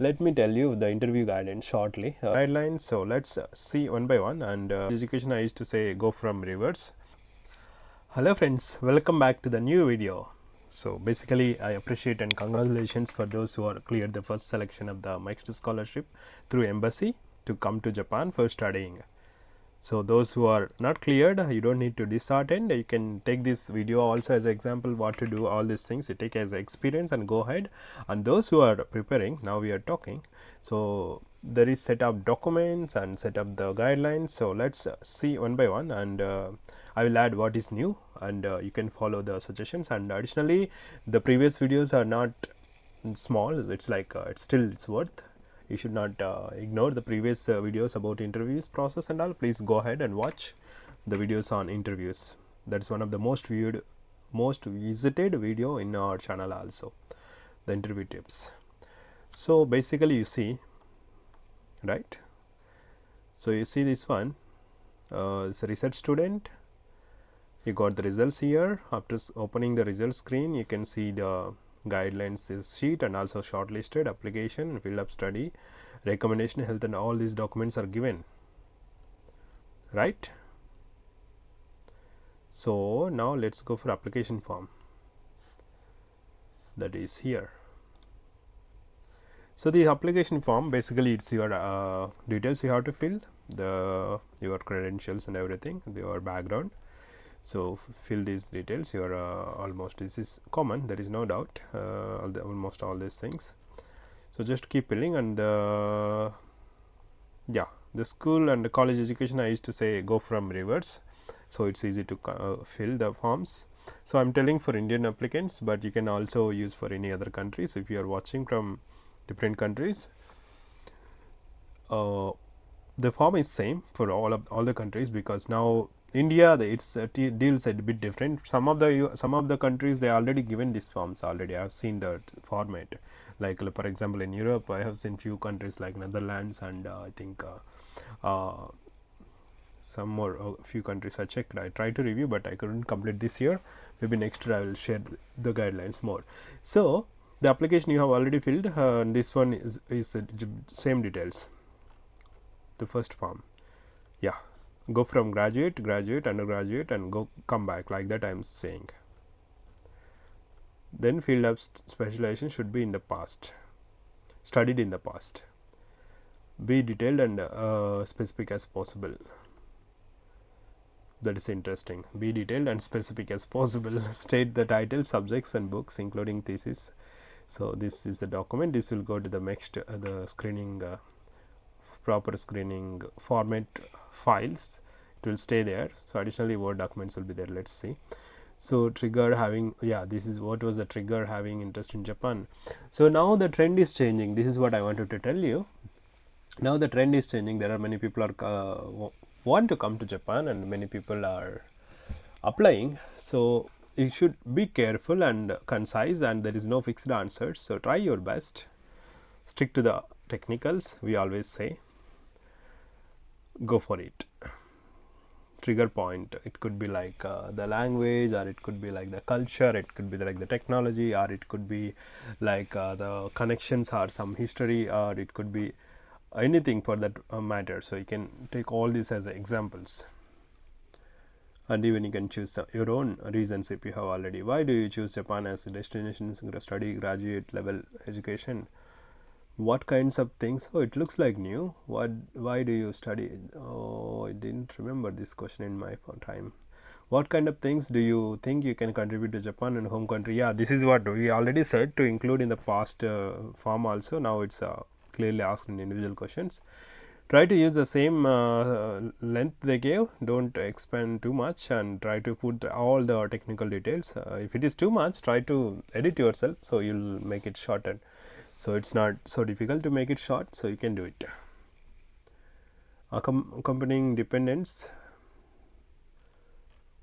let me tell you the interview guidance shortly. Guidelines, so let's see one by one. And education, I used to say go from reverse. Hello friends, welcome back to the new video. So basically I appreciate and congratulations for those who are cleared the first selection of the MEXT Scholarship through Embassy to come to Japan for studying. So those who are not cleared, you don't need to dishearten. You can take this video also as an example what to do, all these things you take as experience and go ahead. And those who are preparing, now we are talking. So there is set up documents and set up the guidelines. So let's see one by one, and I will add what is new, and you can follow the suggestions. And additionally, the previous videos are not small. It's like it's worth. You should not ignore the previous videos about interviews process and all. Please go ahead and watch the videos on interviews. That is one of the most viewed, most visited video in our channel also, the interview tips. So basically you see, right, so you see this one, it's a research student. You got the results here. After opening the results screen, you can see the guidelines sheet and also shortlisted, application, field of study, recommendation, health, and all these documents are given, right. So now let's go for application form, that is here. So the application form, basically it's your details you have to fill, your credentials and everything, your background. So fill these details. Your almost, this is common, there is no doubt, almost all these things. So just keep filling. And yeah, the school and the college education, I used to say go from reverse. So it's easy to fill the forms. So I'm telling for Indian applicants, but you can also use for any other countries. If you are watching from different countries, the form is same for all the countries, because now India, it's deals a bit different. Some of the countries, they already given these forms already. I have seen the format. Like for example, in Europe, I have seen few countries like Netherlands and I think some more few countries I checked. I tried to review, but I couldn't complete this year. Maybe next year I will share the guidelines more. So the application you have already filled. This one is same details. The first form, yeah. Go from graduate, undergraduate, and come back, like that I am saying. Then field of specialization should be in the past, studied in the past. Be detailed and specific as possible. That is interesting. Be detailed and specific as possible. State the title, subjects and books including thesis. So this is the document. This will go to the next the screening, proper screening format files. It will stay there. So additionally Word documents will be there. Let's see. So trigger having, yeah, this is what was the trigger having interest in Japan. So now the trend is changing. This is what I wanted to tell you. Now the trend is changing. There are many people are want to come to Japan, and many people are applying. So you should be careful and concise, and there is no fixed answers. So try your best. Stick to the technicals, we always say. Go for it. Trigger point, it could be like the language, or it could be like the culture, it could be like the technology, or it could be like the connections or some history, or it could be anything for that matter. So you can take all these as examples, and even you can choose your own reasons if you have already. Why do you choose Japan as a destination to study graduate level education? What kinds of things? Oh, it looks like new. Why do you study? Oh, I didn't remember this question in my time. What kind of things do you think you can contribute to Japan and home country? Yeah, this is what we already said to include in the past form also. Now it's clearly asked in individual questions. Try to use the same length they gave. Don't expand too much, and try to put all the technical details. If it is too much, try to edit yourself, so you'll make it shorter. So it's not so difficult to make it short, so you can do it. Accompanying dependents.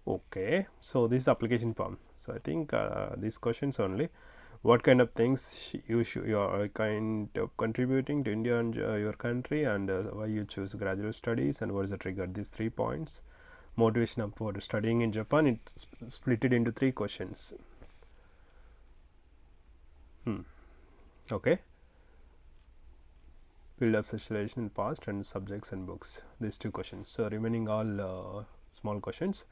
Okay, so this is application form. So I think these questions only. What kind of things you are kind of contributing to India and your country, and why you choose graduate studies, and what is the trigger? These 3 points. Motivation for studying in Japan. It's split it into 3 questions. Okay. field of specialization in past, and subjects and books. These 2 questions. So remaining all small questions.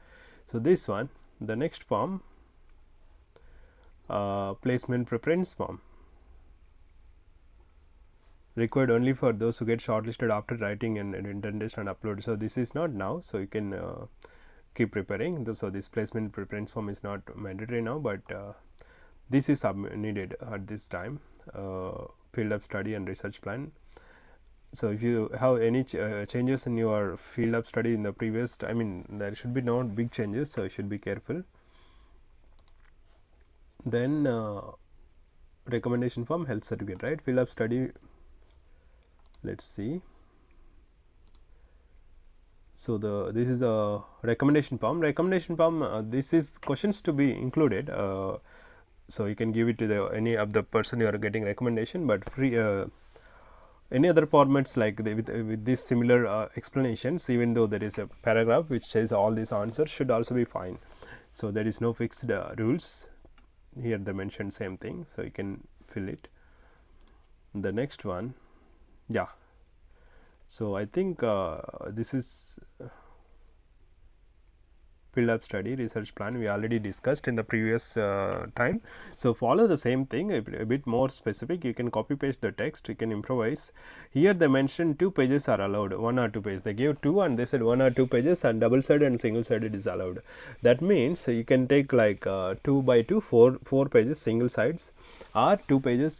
So this one, the next form, placement preference form, required only for those who get shortlisted after writing an written test and upload. So this is not now, so you can keep preparing. So this placement preference form is not mandatory now, but this is needed at this time. Field of study and research plan. So if you have any changes in your field of study in the previous, I mean there should be no big changes, so you should be careful. Then recommendation form, health certificate, right? Field of study, let's see. So this is the recommendation form. Recommendation form, this is questions to be included. So you can give it to any of the person you are getting recommendation, but free any other formats like with this similar explanations, even though there is a paragraph which says all these answers, should also be fine. So there is no fixed rules here. They mentioned same thing, so you can fill it. The next one, yeah. So I think this is field of study research plan we already discussed in the previous time. So follow the same thing, a bit more specific. You can copy paste the text, you can improvise. Here they mentioned 2 pages are allowed, 1 or 2 pages. They gave 2 and they said 1 or 2 pages, and double sided and single sided is allowed. That means you can take like 2 by 2, 4 pages single sides, or 2 pages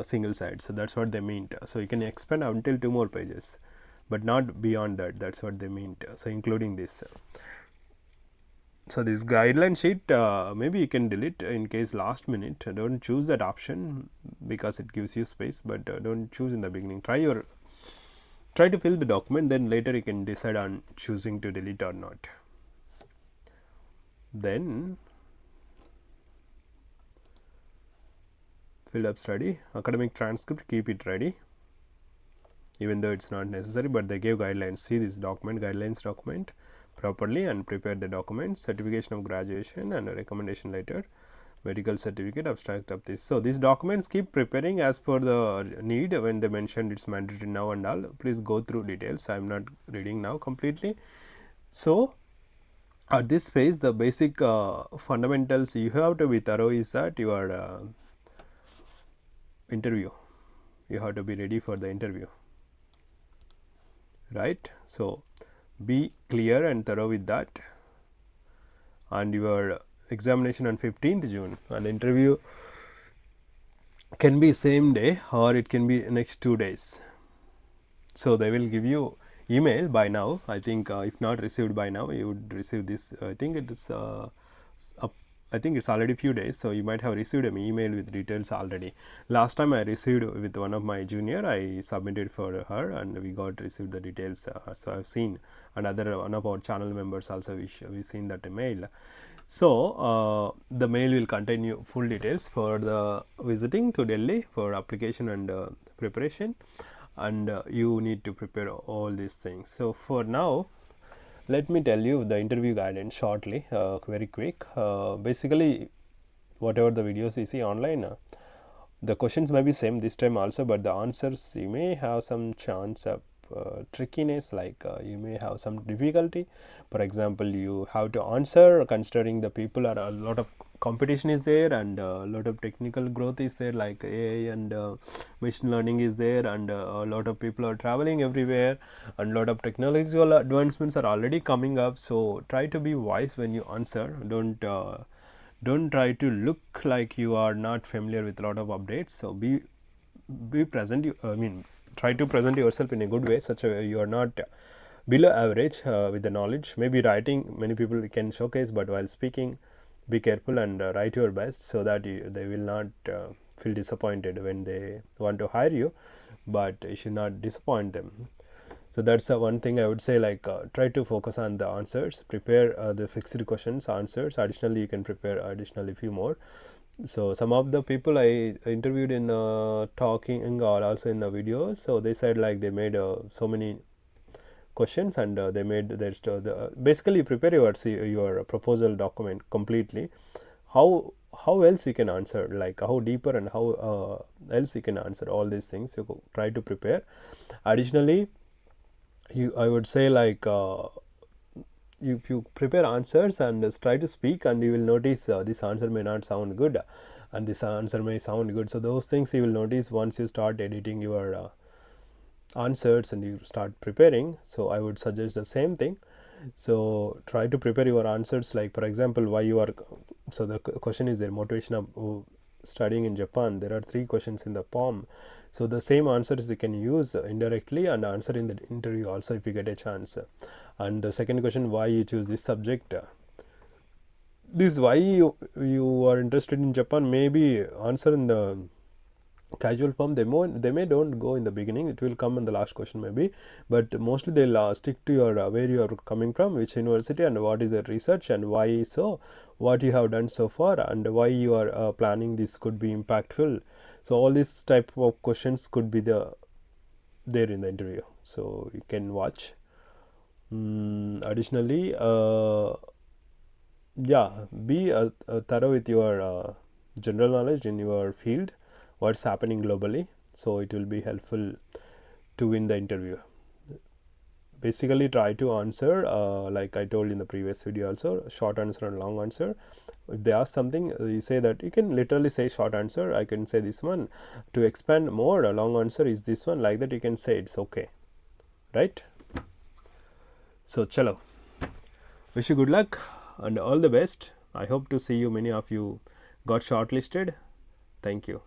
single sides. So that's what they meant. So you can expand until 2 more pages, but not beyond that. That's what they meant. So including this. So this guideline sheet, maybe you can delete in case last minute. Don't choose that option because it gives you space, but don't choose in the beginning. Try to fill the document, then later you can decide on choosing to delete or not. Then field of study, academic transcript, keep it ready, even though it's not necessary, but they gave guidelines. See this document, guidelines document properly and prepare the documents, certification of graduation and a recommendation letter, medical certificate, abstract of this. So these documents keep preparing as per the need. When they mentioned it's mandatory now and all, please go through details. I am not reading now completely. So at this phase, the basic fundamentals you have to be thorough is that your interview, you have to be ready for the interview, right? So be clear and thorough with that. And your examination on 15th June, and interview can be same day or it can be next 2 days. So they will give you email by now. I think if not received by now, you would receive this. I think it is I think it's already few days, so you might have received an email with details already. Last time I received with one of my junior, I submitted for her and we received the details. So I've seen, and other one of our channel members also we seen that email. So the mail will contain you full details for the visiting to Delhi for application and preparation, and you need to prepare all these things. So for now, let me tell you the interview guidance shortly, very quick. Basically, whatever the videos you see online, the questions may be same this time also, but the answers you may have some chance of trickiness, like you may have some difficulty. For example, you have to answer considering the people are a lot of competition is there, and a lot of technical growth is there, like AI and machine learning is there, and a lot of people are traveling everywhere, and a lot of technological advancements are already coming up. So try to be wise when you answer. Don't try to look like you are not familiar with a lot of updates. So be present. Try to present yourself in a good way, such a you are not below average with the knowledge. Maybe writing, many people can showcase, but while speaking, be careful and write your best, so that they will not feel disappointed when they want to hire you, but you should not disappoint them. So that's the one thing I would say, like try to focus on the answers, prepare the fixed questions answers. Additionally, you can prepare additionally few more. So some of the people I interviewed in talking or also in the videos, so they said like they made so many questions, and they made their basically prepare your proposal document completely, how else you can answer, like how deeper and how else you can answer all these things. You try to prepare. Additionally, I would say, like if you prepare answers and try to speak, and you will notice this answer may not sound good and this answer may sound good. So those things you will notice once you start editing your answers and you start preparing. So I would suggest the same thing. So try to prepare your answers, like for example, why you are, so the question is their motivation of studying in Japan. There are 3 questions in the poem. So the same answers they can use indirectly and answer in the interview also if you get a chance. And the second question, why you choose this subject. This why you are interested in Japan may be answer in the casual form. They may don't go in the beginning, it will come in the last question maybe, but mostly they'll stick to your where you are coming from, which university, and what is the research, and why so, what you have done so far, and why you are planning this could be impactful. So all these type of questions could be there in the interview, so you can watch. Additionally, yeah, be thorough with your general knowledge in your field, what's happening globally, so it will be helpful to win the interview. Basically try to answer like I told in the previous video also, short answer and long answer. If they ask something, you say that you can literally say short answer, I can say this one. To expand more, a long answer is this one, like that you can say, it's okay, right? So chalo, wish you good luck and all the best. I hope to see you, many of you got shortlisted. Thank you.